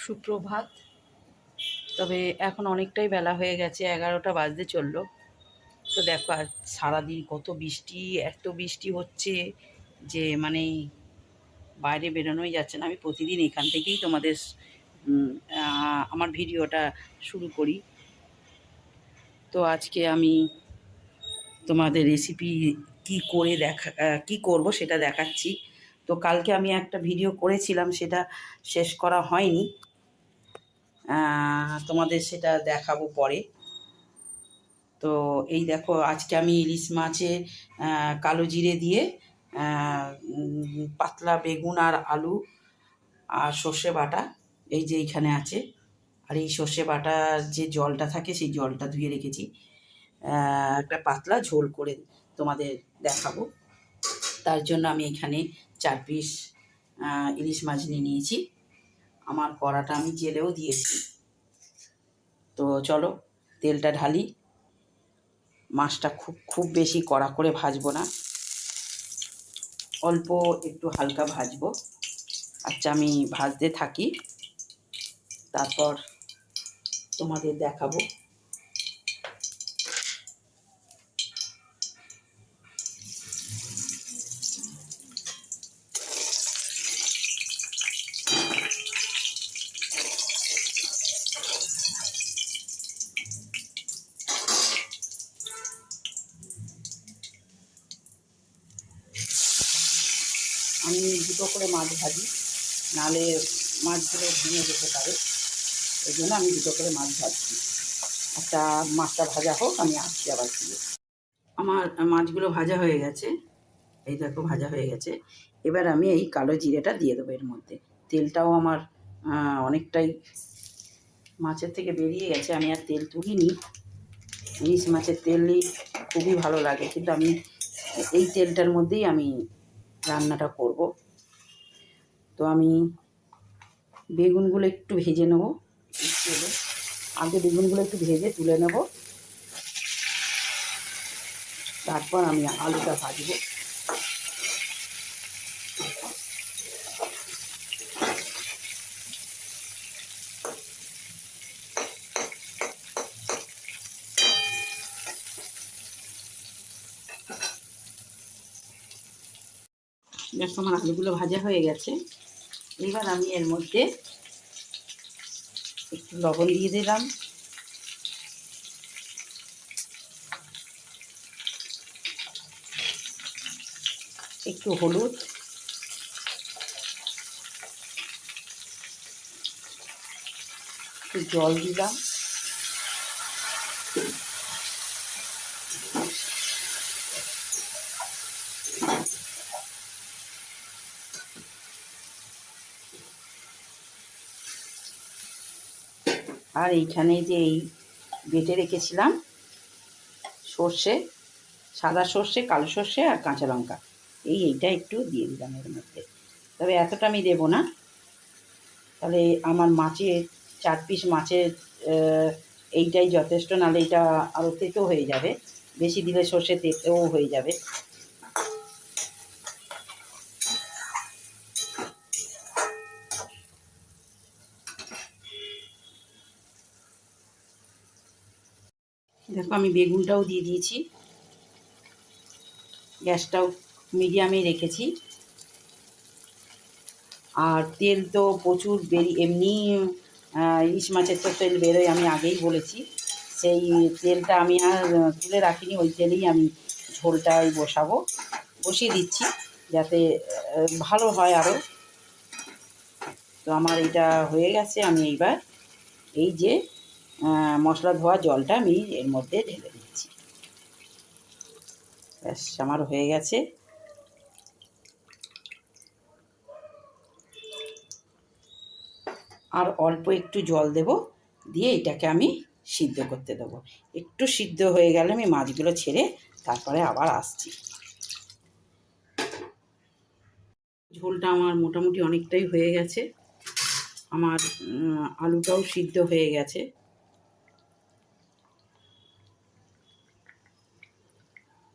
সুপ্রভাত। তবে এখন অনেকটাই বেলা হয়ে গেছে, 11টা বাজতে চললো। তো দেখো আর সারাদিন কত বৃষ্টি, এত বৃষ্টি হচ্ছে যে মানে বাইরে বেরোনোই যাচ্ছে না। আমি প্রতিদিন এখান থেকেই তোমাদের আমার ভিডিওটা শুরু করি। তো আজকে আমি তোমাদের রেসিপি কি করব সেটা দেখাচ্ছি। তো কালকে আমি একটা ভিডিও করেছিলাম, সেটা শেষ করা হয়নি, তোমাদের সেটা দেখাবো পরে। তো এই দেখো আজকে আমি ইলিশ মাছে কালো জিরে দিয়ে পাতলা বেগুন আর আলু আর সর্ষে বাটা এই যে এইখানে আছে। আর এই সর্ষে বাটার যে জলটা থাকে সেই জলটা ধুয়ে রেখেছি, একটা পাতলা ঝোল করে তোমাদের দেখাবো। তার জন্য আমি এখানে 4 পিস ইলিশ মাছ নিয়ে নিয়েছি। আমার কড়াটা আমি জেলেও দিয়েছি। তো চলো তেলটা ঢালি। মাছটা খুব বেশি কড়া করে ভাজবো না, অল্প একটু হালকা ভাজবো। আচ্ছা আমি ভাজতে থাকি, তারপর তোমাদের দেখাবো। আমি দুটো করে মাছ ভাজি, নাহলে মাছগুলো ভেঙে যেতে পারে, এই জন্য আমি দুটো করে মাছ ভাজছি। একটা মাছটা ভাজা হোক, আমি আসছি আবার ফিরে। আমার মাছগুলো ভাজা হয়ে গেছে, এই দেখো ভাজা হয়ে গেছে। এবার আমি এই কালো জিরেটা দিয়ে দেবো এর মধ্যে। তেলটাও আমার অনেকটাই মাছের থেকে বেরিয়ে গেছে, আমি আর তেল তুলিনি। ইলিশ মাছের তেলই খুবই ভালো লাগে, কিন্তু আমি এই তেলটার মধ্যেই আমি রান্নাটা করব। তো আমি বেগুনগুলো একটু ভেজে নেবো তেলে। আগে বেগুনগুলো একটু ভেজে তুলে নেব, তারপর আমি আলুটা ভাজবো। দেখো আমার আলুগুলো ভাজা হয়ে গেছে। এবার আমি এর মধ্যে একটু লবণ দিয়ে দিলাম, একটু হলুদ, একটু জল দিলাম, আর এইখানে যে এই বেটে রেখেছিলাম সর্ষে, সাদা সর্ষে, কালো সর্ষে আর কাঁচা লঙ্কা, এইটা একটু দিয়ে দিলাম এর মধ্যে। তবে এতটা আমি দেবো না, তাহলে আমার মাছের 4 পিস মাছের এইটাই যথেষ্ট, নাহলে এটা আরও তেতো হয়ে যাবে, বেশি দিলে সর্ষে তেতো হয়ে যাবে। দেখো আমি বেগুনটাও দিয়ে দিয়েছি, গ্যাসটাও মিডিয়ামে রেখেছি। আর তেল তো প্রচুর এমনি ইলিশ মাছের তো তেল বেরোয়, আমি আগেই বলেছি। সেই তেলটা আমি আর তুলে রাখিনি, ওই তেলেই আমি ঝোলটাই বসিয়ে দিচ্ছি, যাতে ভালো হয় আরও। তো আমার এটা হয়ে গেছে, আমি এইবার এই যে মশলা ধোয়া জলটা আমি এর মধ্যে ঢেলে দিচ্ছি। ব্যাস আমার হয়ে গেছে। আর অল্প একটু জল দেব, দিয়ে এটাকে আমি সিদ্ধ করতে দেবো। একটু সিদ্ধ হয়ে গেলে আমি মাছগুলো ছেড়ে তারপরে আবার আসছি। ঝোলটা আমার মোটামুটি অনেকটাই হয়ে গেছে, আমার আলুটাও সিদ্ধ হয়ে গেছে।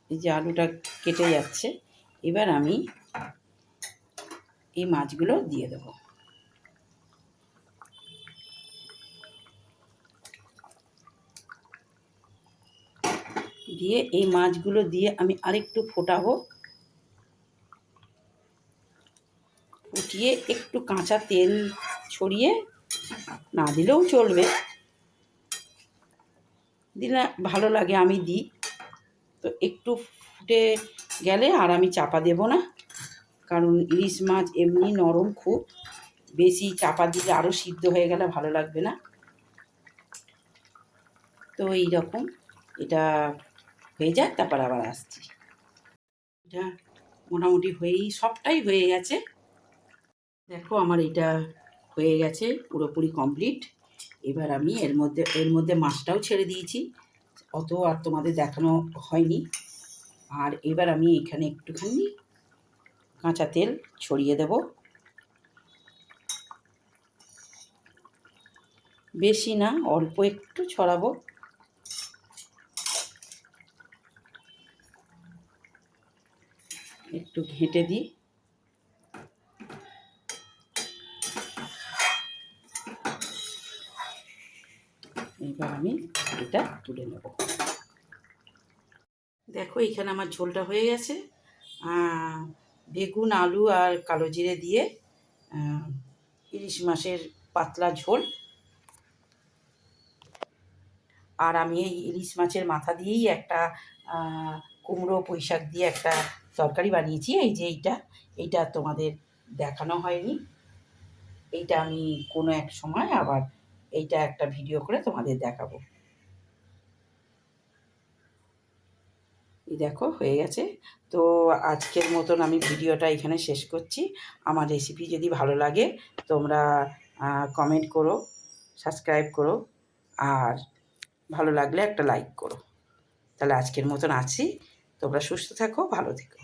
এই যে আলুটা কেটে যাচ্ছে, এবার আমি এই মাছগুলো দিয়ে দেবো। দিয়ে এই মাছগুলো দিয়ে আমি আরেকটু ফোটাবো, ফুটিয়ে একটু কাঁচা তেল ছড়িয়ে, না দিলেও চলবে, দিলে ভালো লাগে, আমি দিই। তো একটু ফুটে গেলে আর আমি চাপা দেব না, কারণ ইলিশ মাছ এমনি নরম খুব, বেশি চাপা দিলে আরও সিদ্ধ হয়ে গেলে ভালো লাগবে না। তো এইরকম এটা হয়ে যায়, তারপর আবার আসছি। এটা মোটামুটি সবটাই হয়ে গেছে। দেখো আমার এটা হয়ে গেছে পুরোপুরি কমপ্লিট। এবার আমি এর মধ্যে মাছটাও ছেড়ে দিয়েছি, অত আর তোমাদের দেখানো হয়নি। আর এবার আমি এখানে একটুখানি কাঁচা তেল ছড়িয়ে দেব, বেশি না, অল্প একটু ছড়াবো। একটু ঘেঁটে দিই। এবার আমি এটা তুলে নেব। দেখো এখানে আমার ঝোলটা হয়ে গেছে। বেগুন, আলু আর কালো জিরে দিয়ে ইলিশ মাছের পাতলা ঝোল। আর আমি এই ইলিশ মাছের মাথা দিয়েই একটা কুমড়ো পুঁই শাক দিয়ে একটা তরকারি বানিয়েছি। এই যে এইটা তোমাদের দেখানো হয়নি, এইটা আমি কোনো এক সময় আবার এইটা একটা ভিডিও করে তোমাদের দেখাবো। এই দেখো হয়ে গেছে। তো আজকের মতন আমি ভিডিওটা এখানে শেষ করছি। আমার রেসিপি যদি ভালো লাগে তোমরা কমেন্ট করো, সাবস্ক্রাইব করো, আর ভালো লাগলে একটা লাইক করো। তাহলে আজকের মতন আছি। তোমরা সুস্থ থাকো, ভালো থেকো।